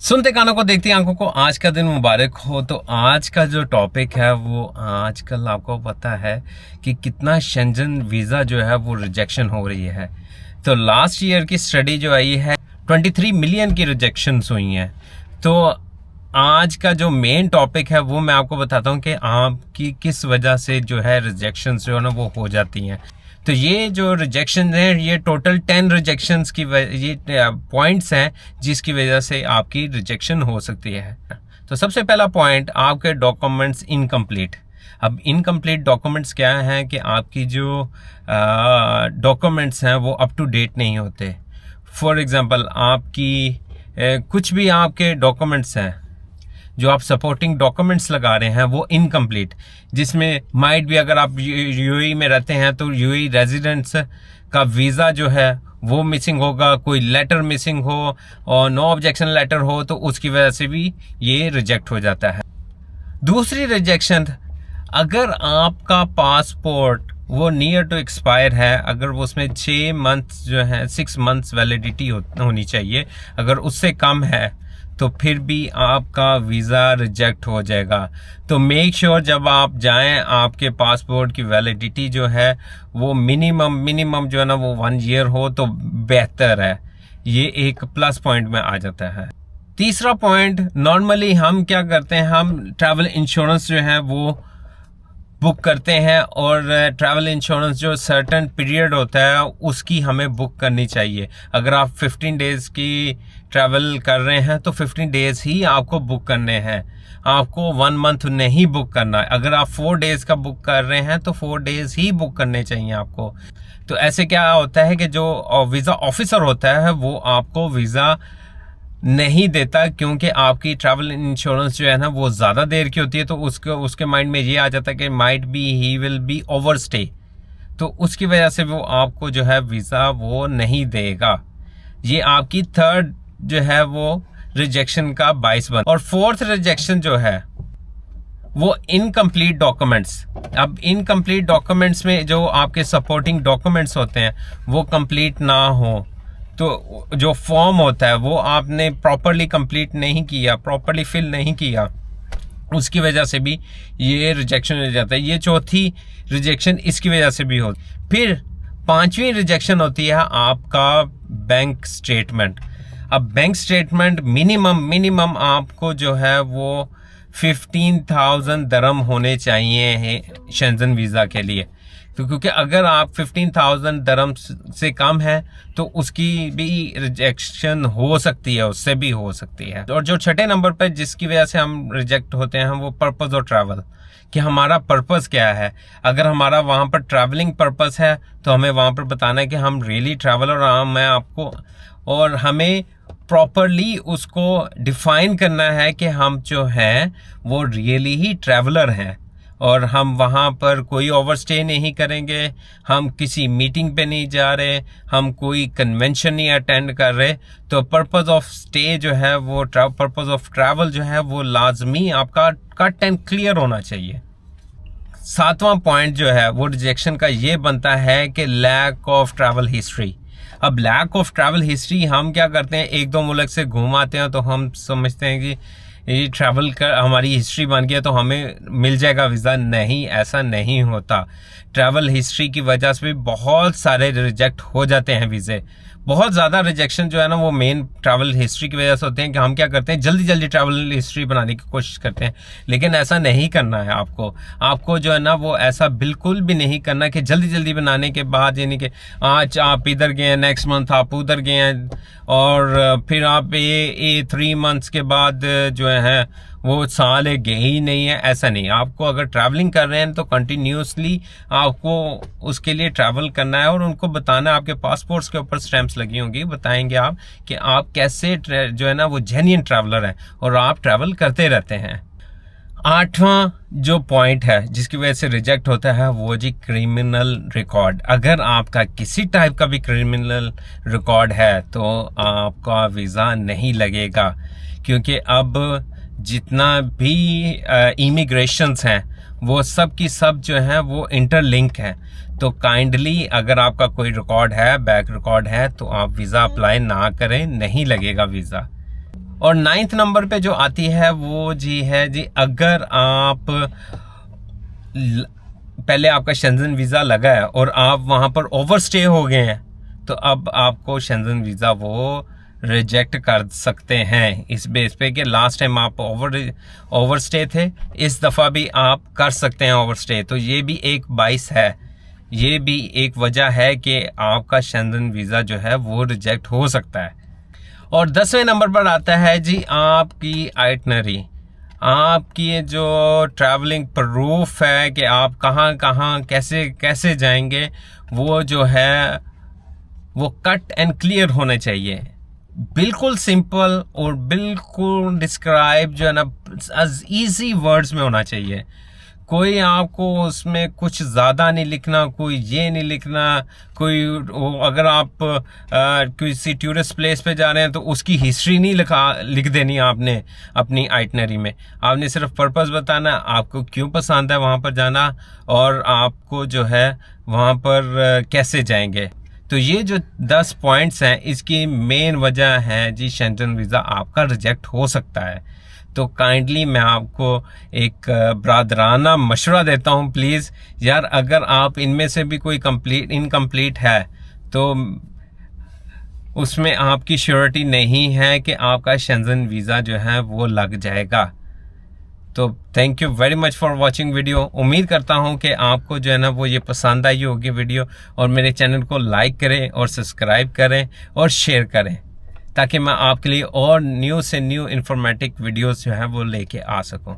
सुनते कानों को देखती आंखों को आज का दिन मुबारक हो। तो आज का जो टॉपिक है वो आजकल आपको पता है कि कितना शेंजन वीज़ा जो है वो रिजेक्शन हो रही है। तो लास्ट ईयर की स्टडी जो आई है 23 मिलियन की रिजेक्शंस हुई हैं। तो आज का जो मेन टॉपिक है वो मैं आपको बताता हूँ कि आपकी किस वजह से जो है रिजेक्शंस जो है ना वो हो जाती हैं। तो ये जो रिजेक्शन है ये टोटल 10 रिजेक्शंस की ये पॉइंट्स हैं जिसकी वजह से आपकी रिजेक्शन हो सकती है। तो सबसे पहला पॉइंट, आपके डॉक्यूमेंट्स इनकम्प्लीट। अब इनकम्प्लीट डॉक्यूमेंट्स क्या हैं कि आपकी जो डॉक्यूमेंट्स हैं वो अप टू डेट नहीं होते। फॉर एग्जांपल आपकी कुछ भी आपके डॉक्यूमेंट्स हैं जो आप सपोर्टिंग डॉक्यूमेंट्स लगा रहे हैं वो इनकम्प्लीट, जिसमें माइट भी अगर आप यूएई में रहते हैं तो यूएई रेजिडेंट्स का वीज़ा जो है वो मिसिंग होगा, कोई लेटर मिसिंग हो और नो ऑब्जेक्शन लेटर हो तो उसकी वजह से भी ये रिजेक्ट हो जाता है। दूसरी रिजेक्शन, अगर आपका पासपोर्ट वो नियर टू एक्सपायर है, अगर वो उसमें 6 मंथ्स जो है 6 मंथ्स वैलिडिटी होनी चाहिए, अगर उससे कम है तो फिर भी आपका वीज़ा रिजेक्ट हो जाएगा। तो मेक श्योर जब आप जाएं आपके पासपोर्ट की वैलिडिटी जो है वो मिनिमम जो है ना वो 1 ईयर हो तो बेहतर है। ये एक प्लस पॉइंट में आ जाता है। तीसरा पॉइंट, नॉर्मली हम क्या करते हैं, हम ट्रैवल इंश्योरेंस जो है वो बुक करते हैं और ट्रैवल इंश्योरेंस जो सर्टेन पीरियड होता है उसकी हमें बुक करनी चाहिए। अगर आप 15 डेज़ की ट्रैवल कर रहे हैं तो 15 डेज़ ही आपको बुक करने हैं, आपको 1 मंथ नहीं बुक करना है। अगर आप 4 डेज़ का बुक कर रहे हैं तो 4 डेज़ ही बुक करने चाहिए आपको। तो ऐसे क्या होता है कि जो वीज़ा ऑफिसर होता है वो आपको वीज़ा नहीं देता, क्योंकि आपकी ट्रैवल इंश्योरेंस जो है ना वो ज़्यादा देर की होती है। तो उसके माइंड में ये आ जाता है कि might be he will be over stay, तो उसकी वजह से वो आपको जो है वीज़ा वो नहीं देगा। ये आपकी थर्ड जो है वो रिजेक्शन का बाइस बन। और फोर्थ रिजेक्शन जो है वो इनकम्प्लीट डॉक्यूमेंट्स। अब इनकम्प्लीट डॉक्यूमेंट्स में जो आपके सपोर्टिंग डॉक्यूमेंट्स होते हैं वो कंप्लीट ना हो, तो जो फॉर्म होता है वो आपने प्रॉपरली कंप्लीट नहीं किया, प्रॉपरली फिल नहीं किया, उसकी वजह से भी ये रिजेक्शन हो जाता है। ये चौथी रिजेक्शन इसकी वजह से भी होती। फिर पांचवी रिजेक्शन होती है आपका बैंक स्टेटमेंट। अब बैंक स्टेटमेंट मिनिमम आपको जो है वो 15,000 दरम होने चाहिए शेंजन वीज़ा के लिए। तो क्योंकि अगर आप 15,000 दरम से कम है तो उसकी भी रिजेक्शन हो सकती है, उससे भी हो सकती है। और जो छठे नंबर पर जिसकी वजह से हम रिजेक्ट होते हैं वो पर्पस ऑफ ट्रैवल, कि हमारा पर्पस क्या है। अगर हमारा वहाँ पर ट्रैवलिंग पर्पस है तो हमें वहाँ पर बताना है कि हम रियली ट्रैवलर मैं आपको, और हमें प्रॉपरली उसको डिफाइन करना है कि हम जो हैं वो रियली ही ट्रैवलर हैं और हम वहाँ पर कोई ओवरस्टे नहीं करेंगे, हम किसी मीटिंग पे नहीं जा रहे, हम कोई कन्वेंशन नहीं अटेंड कर रहे। तो पर्पस ऑफ स्टे जो है वो पर्पस ऑफ ट्रैवल जो है वो लाजमी आपका कट एंड क्लियर होना चाहिए। सातवां पॉइंट जो है वो रिजेक्शन का ये बनता है कि लैक ऑफ ट्रैवल हिस्ट्री। अब लैक ऑफ ट्रैवल हिस्ट्री, हम क्या करते हैं, 1-2 मुल्क से घूम आते हैं तो हम समझते हैं कि ये ट्रैवल कर हमारी हिस्ट्री बन गया तो हमें मिल जाएगा वीज़ा। नहीं, ऐसा नहीं होता। ट्रैवल हिस्ट्री की वजह से भी बहुत सारे रिजेक्ट हो जाते हैं वीज़े। बहुत ज़्यादा रिजेक्शन जो है ना वो मेन ट्रैवल हिस्ट्री की वजह से होते हैं कि हम क्या करते हैं, जल्दी ट्रैवल हिस्ट्री बनाने की कोशिश करते हैं। लेकिन ऐसा नहीं करना है आपको जो है ना वो ऐसा बिल्कुल भी नहीं करना कि जल्दी बनाने के बाद, यानी कि आज आप इधर गए हैं, नेक्स्ट मंथ आप उधर गए हैं और फिर आप ये 3 मंथ्स के बाद जो है वो साल गए ही नहीं है। ऐसा नहीं, आपको अगर ट्रैवलिंग कर रहे हैं तो कंटिन्यूसली आपको उसके लिए ट्रैवल करना है और उनको बताना है। आपके पासपोर्ट्स के ऊपर स्टैंप्स लगी होंगी, बताएंगे आप कि आप कैसे जो है ना वो जेन्युइन ट्रैवलर हैं और आप ट्रैवल करते रहते हैं। 8वां जो पॉइंट है जिसकी वजह से रिजेक्ट होता है वो जी क्रिमिनल रिकॉर्ड। अगर आपका किसी टाइप का भी क्रिमिनल रिकॉर्ड है तो आपका वीज़ा नहीं लगेगा, क्योंकि अब जितना भी इमिग्रेशंस हैं वो सब की सब जो है वो इंटरलिंक है। तो काइंडली अगर आपका कोई रिकॉर्ड है, बैक रिकॉर्ड है, तो आप वीज़ा अप्लाई ना करें, नहीं लगेगा वीज़ा। और 9th नंबर पे जो आती है वो जी है जी, अगर आप पहले आपका शेंजन वीज़ा लगा है और आप वहाँ पर ओवरस्टे हो गए हैं, तो अब आपको शेंजन वीज़ा वो रिजेक्ट कर सकते हैं इस बेस पे कि लास्ट टाइम आप ओवरस्टे थे, इस दफ़ा भी आप कर सकते हैं ओवरस्टे। तो ये भी एक बाइस है, ये भी एक वजह है कि आपका शेंजन वीज़ा जो है वो रिजेक्ट हो सकता है। और 10वें नंबर पर आता है जी आपकी आइटनरी, आपकी ये जो ट्रैवलिंग प्रूफ है कि आप कहाँ कहाँ कैसे कैसे जाएंगे, वो जो है वो कट एंड क्लियर होने चाहिए, बिल्कुल सिंपल और बिल्कुल डिस्क्राइब जो है ना एज इजी वर्ड्स में होना चाहिए। कोई आपको उसमें कुछ ज़्यादा नहीं लिखना, कोई ये नहीं लिखना, कोई अगर आप किसी टूरिस्ट प्लेस पे जा रहे हैं तो उसकी हिस्ट्री नहीं लिख देनी आपने अपनी आइटनरी में। आपने सिर्फ पर्पस बताना, आपको क्यों पसंद है वहाँ पर जाना और आपको जो है वहाँ पर कैसे जाएंगे। तो ये जो 10 पॉइंट्स हैं, इसकी मेन वजह है जी शेंजन वीज़ा आपका रिजेक्ट हो सकता है। तो काइंडली मैं आपको एक ब्रादराना मशवरा देता हूँ, प्लीज़ यार, अगर आप इनमें से भी कोई इनकम्प्लीट है तो उसमें आपकी श्योरिटी नहीं है कि आपका शेंजन वीज़ा जो है वो लग जाएगा। तो thank you very much for watching video. उम्मीद करता हूँ कि आपको जो है ना वो ये पसंद आई होगी वीडियो, और मेरे चैनल को लाइक करें और सब्सक्राइब करें और शेयर करें, ताकि मैं आपके लिए और न्यू से न्यू इंफॉर्मेटिव वीडियोस जो है वो लेके आ सकूं।